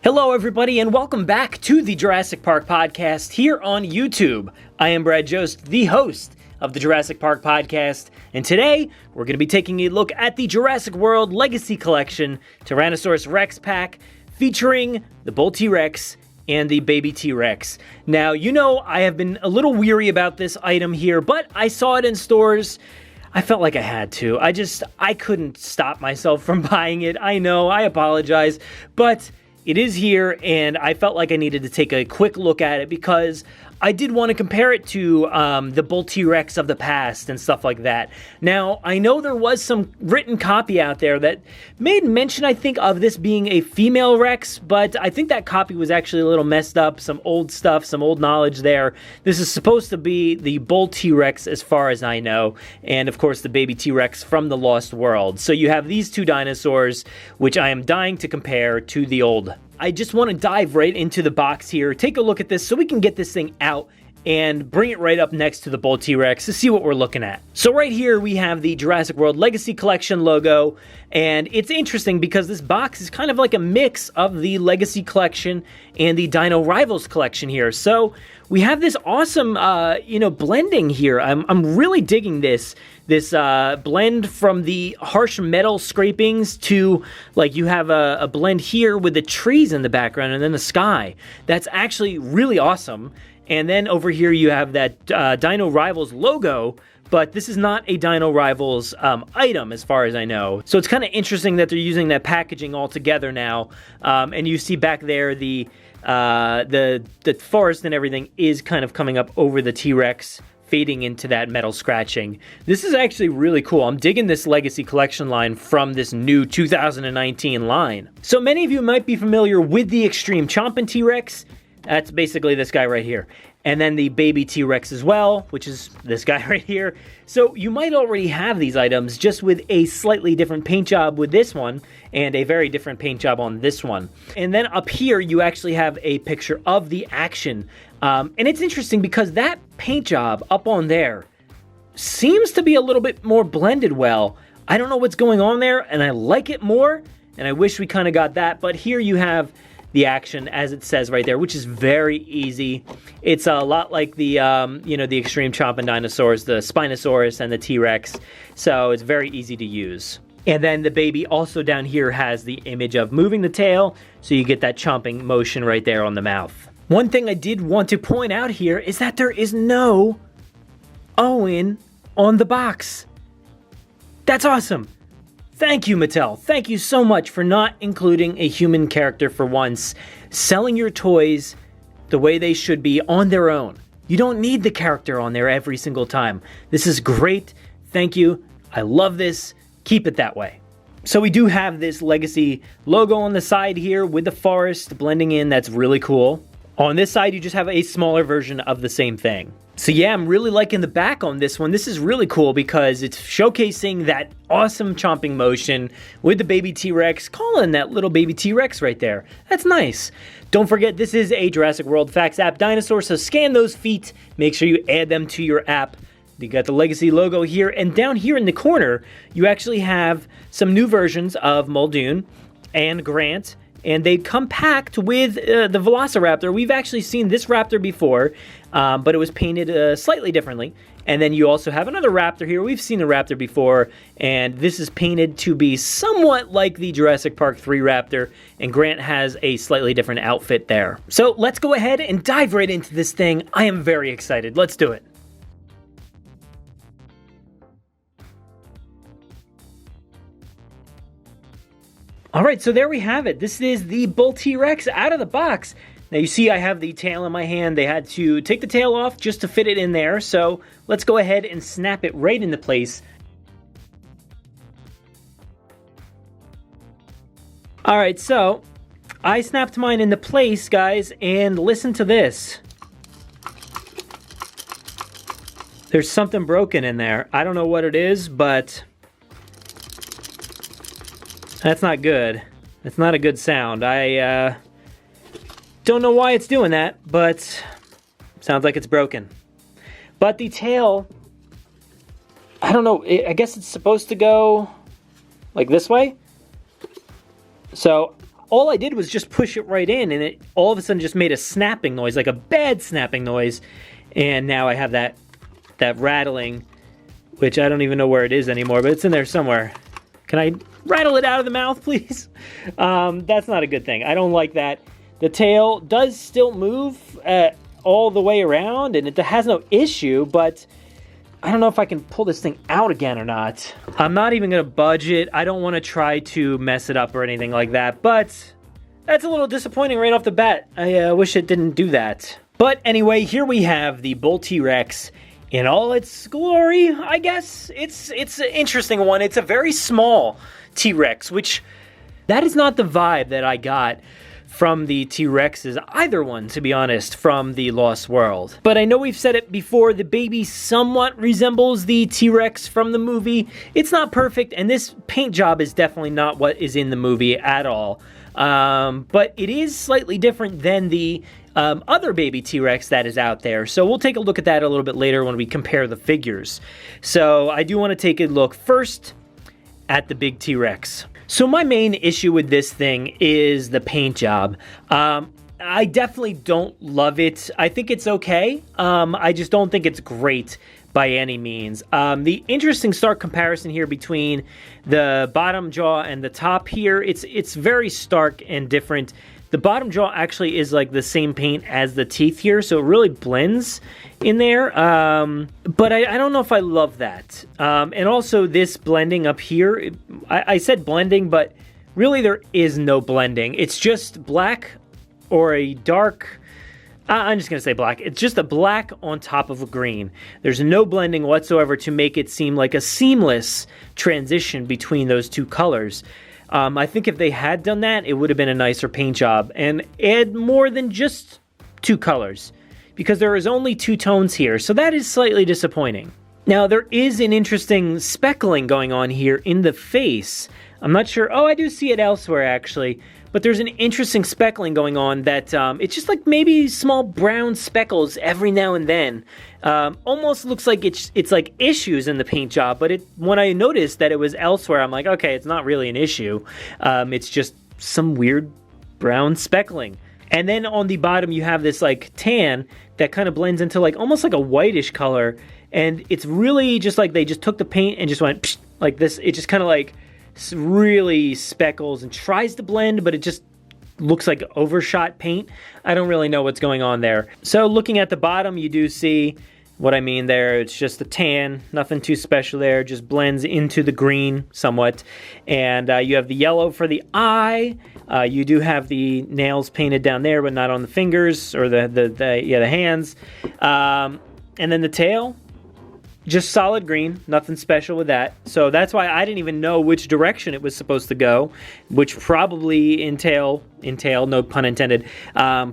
Hello everybody and welcome back to the Jurassic Park Podcast here on YouTube. I am Brad Jost, the host of the Jurassic Park Podcast, and today we're going to be taking a look at the Jurassic World Legacy Collection Tyrannosaurus Rex Pack featuring the bull T-Rex and the baby T-Rex. Now, you know I have been a little weary about this item here, but I saw it in stores. I felt like I had to. I couldn't stop myself from buying it. I know, I apologize, but it is here, and I felt like I needed to take a quick look at it because I did want to compare it to the bull T-Rex of the past and stuff like that. Now, I know there was some written copy out there that made mention, I think, of this being a female Rex, but I think that copy was actually a little messed up, some old stuff, some old knowledge there. This is supposed to be the bull T-Rex as far as I know, and of course the baby T-Rex from the Lost World. So you have these two dinosaurs, which I am dying to compare to the old. I just want to dive right into the box here, take a look at this so we can get this thing out and bring it right up next to the bull T-Rex to see what we're looking at. So right here we have the Jurassic World Legacy Collection logo, and it's interesting because this box is kind of like a mix of the Legacy Collection and the Dino Rivals Collection here. So we have this awesome, blending here. I'm really digging this blend from the harsh metal scrapings to, like, you have a blend here with the trees in the background and then the sky. That's actually really awesome. And then over here you have that Dino Rivals logo, but this is not a Dino Rivals item as far as I know. So it's kind of interesting that they're using that packaging all together now. And you see back there the forest and everything is kind of coming up over the T-Rex, fading into that metal scratching. This is actually really cool. I'm digging this Legacy Collection line from this new 2019 line. So many of you might be familiar with the Extreme Chompin' T-Rex. That's basically this guy right here. And then the baby T-Rex as well, which is this guy right here. So you might already have these items just with a slightly different paint job with this one and a very different paint job on this one. And then up here, you actually have a picture of the action. And it's interesting because that paint job up on there seems to be a little bit more blended well. I don't know what's going on there, and I like it more, and I wish we kind of got that. But here you have the action, as it says right there, which is very easy. It's a lot like the, the Extreme Chompin' dinosaurs, the Spinosaurus and the T-Rex. So it's very easy to use. And then the baby also down here has the image of moving the tail, so you get that chomping motion right there on the mouth. One thing I did want to point out here is that there is no Owen on the box. That's awesome. Thank you, Mattel. Thank you so much for not including a human character for once. Selling your toys the way they should be on their own. You don't need the character on there every single time. This is great. Thank you. I love this. Keep it that way. So we do have this Legacy logo on the side here with the forest blending in. That's really cool. On this side, you just have a smaller version of the same thing. So yeah, I'm really liking the back on this one. This is really cool because it's showcasing that awesome chomping motion with the baby T-Rex, calling that little baby T-Rex right there. That's nice. Don't forget, this is a Jurassic World Facts app dinosaur, so scan those feet. Make sure you add them to your app. You got the Legacy logo here, and down here in the corner, you actually have some new versions of Muldoon and Grant, and they come packed with the Velociraptor. We've actually seen this raptor before, but it was painted slightly differently. And then you also have another raptor here. We've seen a raptor before, and this is painted to be somewhat like the Jurassic Park 3 raptor, and Grant has a slightly different outfit there. So let's go ahead and dive right into this thing. I am very excited. Let's do it. All right, so there we have it. This is the bull T-Rex out of the box. Now you see I have the tail in my hand. They had to take the tail off just to fit it in there. So let's go ahead and snap it right into place. All right, so I snapped mine into place, guys, and listen to this. There's something broken in there. I don't know what it is, but that's not good. It's not a good sound. I don't know why it's doing that, but sounds like it's broken. But the tail, I don't know, I guess it's supposed to go like this way. So all I did was just push it right in, and it all of a sudden just made a snapping noise, like a bad snapping noise. And now I have that rattling, which I don't even know where it is anymore, but it's in there somewhere. Can I rattle it out of the mouth, please? That's not a good thing. I don't like that. The tail does still move all the way around, and it has no issue, but I don't know if I can pull this thing out again or not. I'm not even going to budge it. I don't want to try to mess it up or anything like that, but that's a little disappointing right off the bat. I wish it didn't do that. But anyway, here we have the Bull T-Rex in all its glory, I guess. It's an interesting one. It's a very small T-Rex, which that is not the vibe that I got from the T-Rexes, either one, to be honest, from the Lost World. But I know we've said it before, the baby somewhat resembles the T-Rex from the movie. It's not perfect, and this paint job is definitely not what is in the movie at all. But it is slightly different than the other baby T-Rex that is out there. So we'll take a look at that a little bit later when we compare the figures. So I do want to take a look first at the big T-Rex. So my main issue with this thing is the paint job. I definitely don't love it. I think it's okay. I just don't think it's great by any means. The interesting stark comparison here between the bottom jaw and the top here, it's very stark and different. The bottom jaw actually is like the same paint as the teeth here, so it really blends in there. But I don't know if I love that. And also this blending up here, I said blending, but really there is no blending. It's just black or a dark, I'm just going to say black. It's just a black on top of a green. There's no blending whatsoever to make it seem like a seamless transition between those two colors. I think if they had done that, it would have been a nicer paint job and add more than just two colors because there is only two tones here. So that is slightly disappointing. Now, there is an interesting speckling going on here in the face. I'm not sure. Oh, I do see it elsewhere, actually. But there's an interesting speckling going on that it's just like maybe small brown speckles every now and then. Almost looks like it's like issues in the paint job, but when I noticed that it was elsewhere, I'm like, okay, it's not really an issue. It's just some weird brown speckling. And then on the bottom, you have this like tan that kind of blends into like almost like a whitish color. And it's really just like they just took the paint and just went psh, like this. It just kind of like really speckles and tries to blend, but it just looks like overshot paint. I don't really know what's going on there. So looking at the bottom, you do see what I mean there. It's just a tan, nothing too special there, just blends into the green somewhat. And you have the yellow for the eye. You do have the nails painted down there, but not on the fingers or the hands. And then the tail, just solid green, nothing special with that. So that's why I didn't even know which direction it was supposed to go, which probably entail, no pun intended,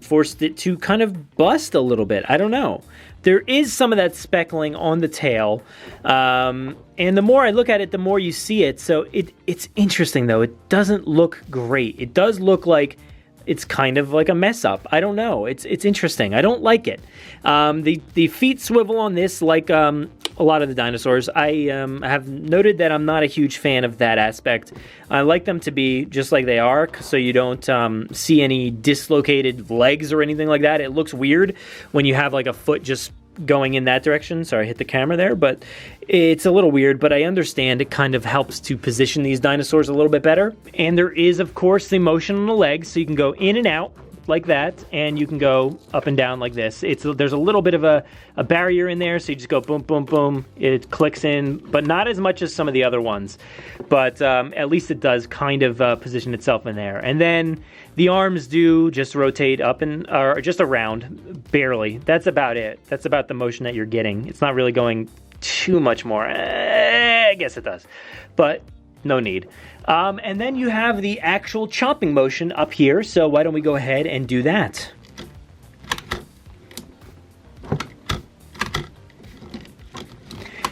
forced it to kind of bust a little bit. I don't know. There is some of that speckling on the tail. And the more I look at it, the more you see it. So it's interesting, though. It doesn't look great. It does look like it's kind of like a mess up. I don't know. It's interesting. I don't like it. The feet swivel on this like a lot of the dinosaurs. I have noted that I'm not a huge fan of that aspect. I like them to be just like they are, so you don't see any dislocated legs or anything like that. It looks weird when you have like a foot just going in that direction. Sorry, I hit the camera there, but it's a little weird, but I understand it kind of helps to position these dinosaurs a little bit better. And there is, of course, the motion on the legs, so you can go in and out like that, and you can go up and down like this. There's a little bit of a barrier in there, so you just go boom, boom, boom. It clicks in, but not as much as some of the other ones. But at least it does kind of position itself in there. And then the arms do just rotate up or just around, barely. That's about it. That's about the motion that you're getting. It's not really going too much more. I guess it does, but no need. And then you have the actual chomping motion up here, so why don't we go ahead and do that.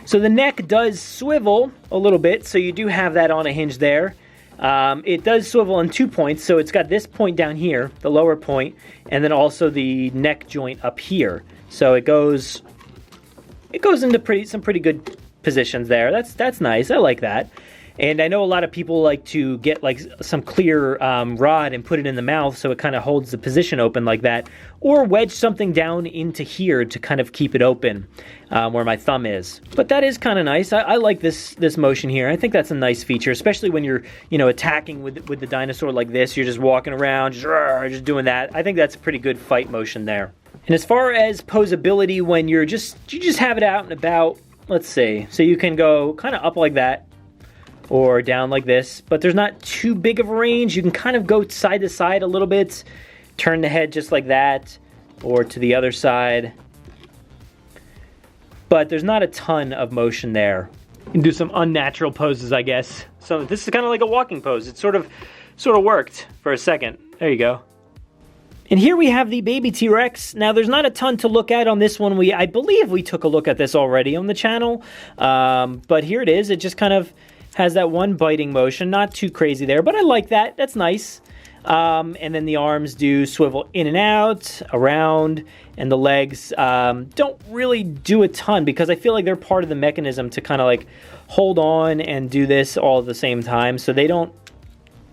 So the neck does swivel a little bit, so you do have that on a hinge there. It does swivel on 2 points, so it's got this point down here, the lower point, and then also the neck joint up here. So it goes into some pretty good positions there. That's nice. I like that. And I know a lot of people like to get like some clear rod and put it in the mouth so it kind of holds the position open like that, or wedge something down into here to kind of keep it open where my thumb is. But that is kind of nice. I like this motion here. I think that's a nice feature, especially when you're, you know, attacking with the dinosaur like this. You're just walking around, just doing that. I think that's a pretty good fight motion there. And as far as posability, when you just have it out and about, let's see. So you can go kind of up like that or down like this, but there's not too big of a range. You can kind of go side to side a little bit, turn the head just like that, or to the other side. But there's not a ton of motion there. You can do some unnatural poses, I guess. So this is kind of like a walking pose. It sort of worked for a second. There you go. And here we have the baby T-Rex. Now, there's not a ton to look at on this one. I believe we took a look at this already on the channel. But here it is. It just kind of has that one biting motion. Not too crazy there, but I like that. That's nice. And then the arms do swivel in and out, around, and the legs don't really do a ton because I feel like they're part of the mechanism to kind of like hold on and do this all at the same time. So they don't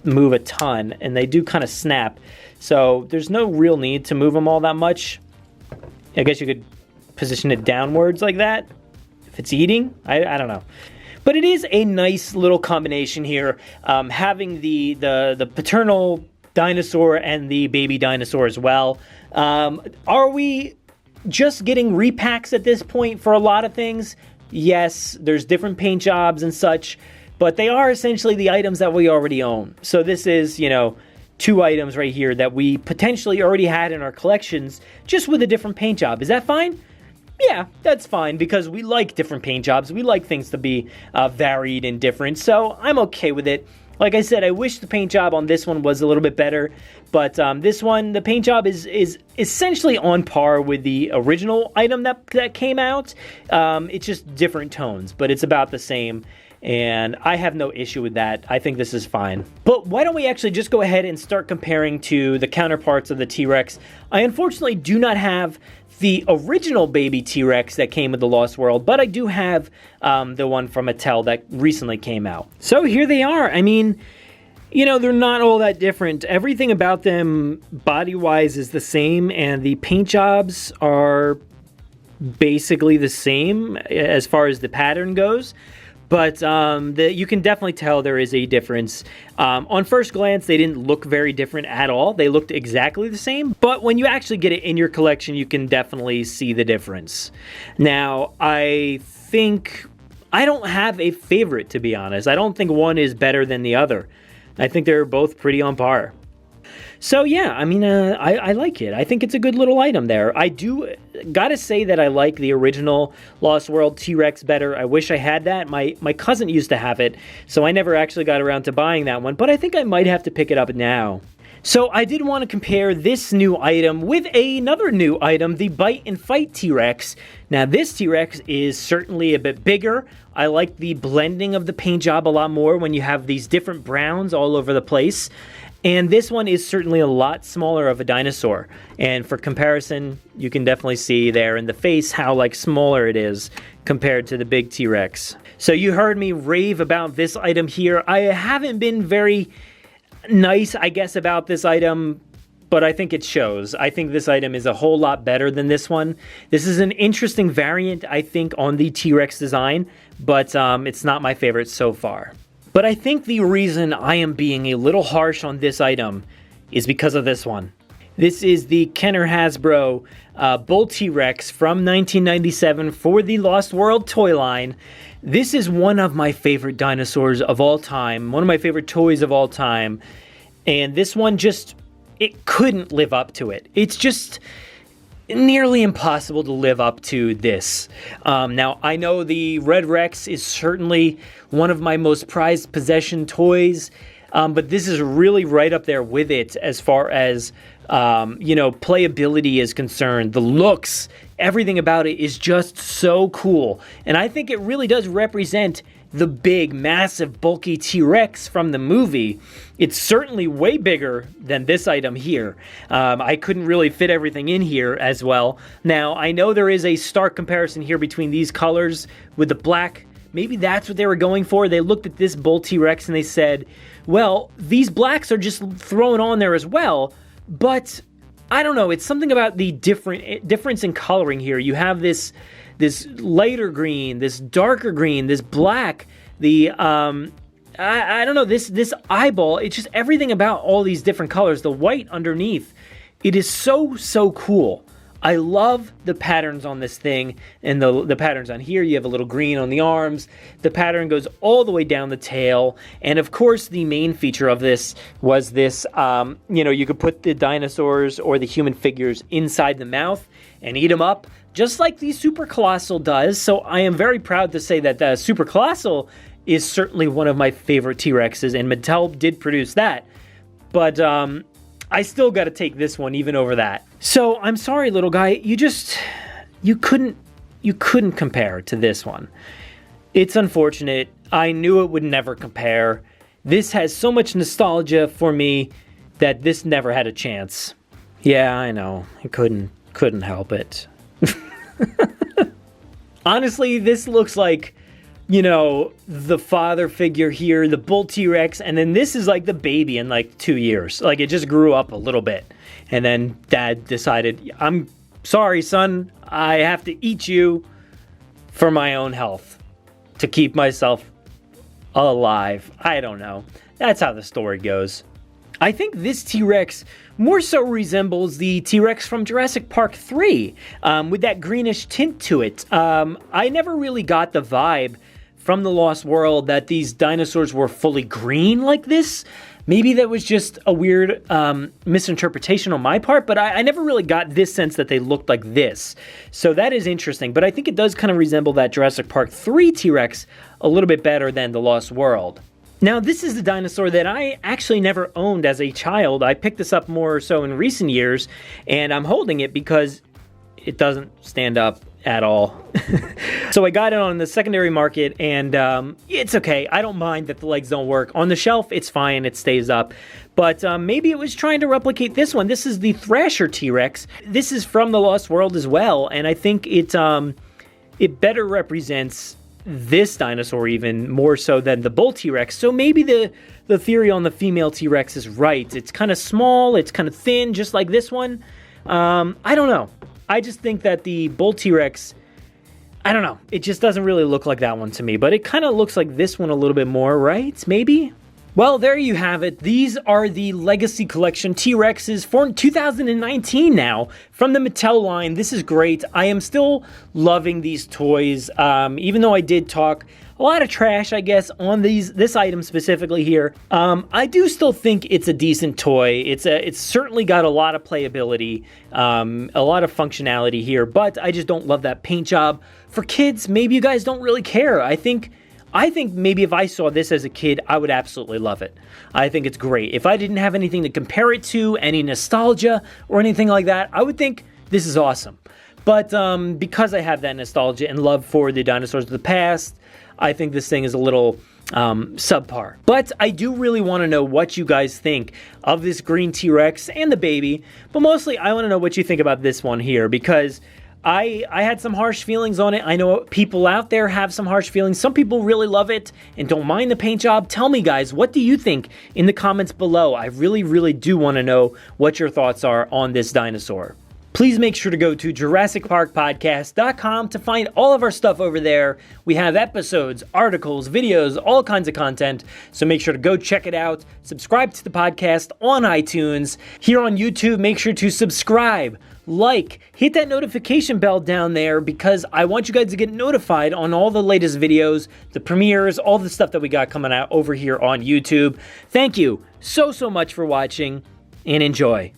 move a ton, and they do kind of snap. So there's no real need to move them all that much. I guess you could position it downwards like that if it's eating. I don't know. But it is a nice little combination here, having the paternal dinosaur and the baby dinosaur as well. Are we just getting repacks at this point for a lot of things? Yes, there's different paint jobs and such, but they are essentially the items that we already own. So this is, you know, 2 items right here that we potentially already had in our collections, just with a different paint job. Is that fine? Yeah, that's fine, because we like different paint jobs. We like things to be varied and different, so I'm okay with it. Like I said, I wish the paint job on this one was a little bit better, but this one, the paint job is essentially on par with the original item that came out. It's just different tones, but it's about the same. And I have no issue with that. I think this is fine. But why don't we actually just go ahead and start comparing to the counterparts of the T-Rex. I unfortunately do not have the original baby T-Rex that came with the Lost World, but I do have the one from Mattel that recently came out. So here they are. I mean, you know, they're not all that different. Everything about them body-wise is the same, and the paint jobs are basically the same as far as the pattern goes. But you can definitely tell there is a difference. On first glance, they didn't look very different at all. They looked exactly the same. But when you actually get it in your collection, you can definitely see the difference. Now, I think I don't have a favorite, to be honest. I don't think one is better than the other. I think they're both pretty on par. So yeah, I mean, I like it. I think it's a good little item there. I do gotta say that I like the original Lost World T-Rex better. I wish I had that. My cousin used to have it, so I never actually got around to buying that one, but I think I might have to pick it up now. So I did want to compare this new item with another new item, the Bite and Fight T-Rex. Now this T-Rex is certainly a bit bigger. I like the blending of the paint job a lot more when you have these different browns all over the place. And this one is certainly a lot smaller of a dinosaur. And for comparison, you can definitely see there in the face how like smaller it is compared to the big T-Rex. So you heard me rave about this item here. I haven't been very nice, I guess, about this item, but I think it shows. I think this item is a whole lot better than this one. This is an interesting variant, I think, on the T-Rex design, but it's not my favorite so far. But I think the reason I am being a little harsh on this item is because of this one. This is the Kenner Hasbro Bull T-Rex from 1997 for the Lost World toy line. This is one of my favorite dinosaurs of all time, one of my favorite toys of all time. And this one just, it couldn't live up to it. It's just nearly impossible to live up to this. Now, I know the Red Rex is certainly one of my most prized possession toys, but this is really right up there with it as far as, you know, playability is concerned. The looks, everything about it is just so cool. And I think it really does represent the big, massive, bulky T-Rex from the movie. It's certainly way bigger than this item here. I couldn't really fit everything in here as well. Now, I know there is a stark comparison here between these colors with the black maybe that's what they were going for. They looked at this bull T-Rex and they said, well, these blacks are just thrown on there as well, but I don't know. It's something about the difference in coloring here. You have this lighter green, this darker green, this black, the I don't know, this eyeball. It's just everything about all these different colors. The white underneath, it is so cool. I love the patterns on this thing, and the patterns on here. You have a little green on the arms. The pattern goes all the way down the tail. And of course, the main feature of this was this, you could put the dinosaurs or the human figures inside the mouth and eat them up, just like the Super Colossal does. So I am very proud to say that the Super Colossal is certainly one of my favorite T-Rexes, and Mattel did produce that. But I still got to take this one even over that. So I'm sorry, little guy, you couldn't compare to this one. It's unfortunate. I knew it would never compare. This has so much nostalgia for me that this never had a chance. Yeah, I know. I couldn't help it. Honestly, this looks like, the father figure here, the bull T-Rex, and then this is like the baby in like 2 years. Like, it just grew up a little bit. And then dad decided, I'm sorry, son, I have to eat you for my own health, to keep myself alive. I don't know. That's how the story goes. I think this T-Rex more so resembles the T-Rex from Jurassic Park 3, with that greenish tint to it. I never really got the vibe from The Lost World that these dinosaurs were fully green like this. Maybe that was just a weird misinterpretation on my part, but I never really got this sense that they looked like this. So that is interesting, but I think it does kind of resemble that Jurassic Park 3 T-Rex a little bit better than The Lost World. Now, this is the dinosaur that I actually never owned as a child. I picked this up more so in recent years, and I'm holding it because it doesn't stand up at all. So I got it on the secondary market, and it's okay. I don't mind that the legs don't work. On the shelf, it's fine. It stays up. But maybe it was trying to replicate this one. This is the Thrasher T-Rex. This is from The Lost World as well, and I think it better represents this dinosaur even more so than the bull T-Rex. So maybe the theory on the female T-Rex is right. It's kind of small, it's kind of thin, just like this one. I don't know. I just think that the bull T-Rex, I don't know. It just doesn't really look like that one to me, but it kind of looks like this one a little bit more, right? Maybe? Well, there you have it. These are the Legacy Collection T-Rexes for 2019 now from the Mattel line. This is great. I am still loving these toys, even though I did talk a lot of trash, I guess, on this item specifically here. I do still think it's a decent toy. It's certainly got a lot of playability, a lot of functionality here, but I just don't love that paint job. For kids, maybe you guys don't really care. I think maybe if I saw this as a kid, I would absolutely love it. I think it's great. If I didn't have anything to compare it to, any nostalgia or anything like that, I would think this is awesome. But because I have that nostalgia and love for the dinosaurs of the past, I think this thing is a little subpar. But I do really want to know what you guys think of this green T-Rex and the baby. But mostly, I want to know what you think about this one here, because I had some harsh feelings on it. I know people out there have some harsh feelings. Some people really love it and don't mind the paint job. Tell me, guys, what do you think in the comments below? I really do want to know what your thoughts are on this dinosaur. Please make sure to go to JurassicParkPodcast.com to find all of our stuff over there. We have episodes, articles, videos, all kinds of content. So make sure to go check it out. Subscribe to the podcast on iTunes. Here on YouTube, make sure to subscribe, like, hit that notification bell down there, because I want you guys to get notified on all the latest videos, the premieres, all the stuff that we got coming out over here on YouTube. Thank you so much for watching, and enjoy.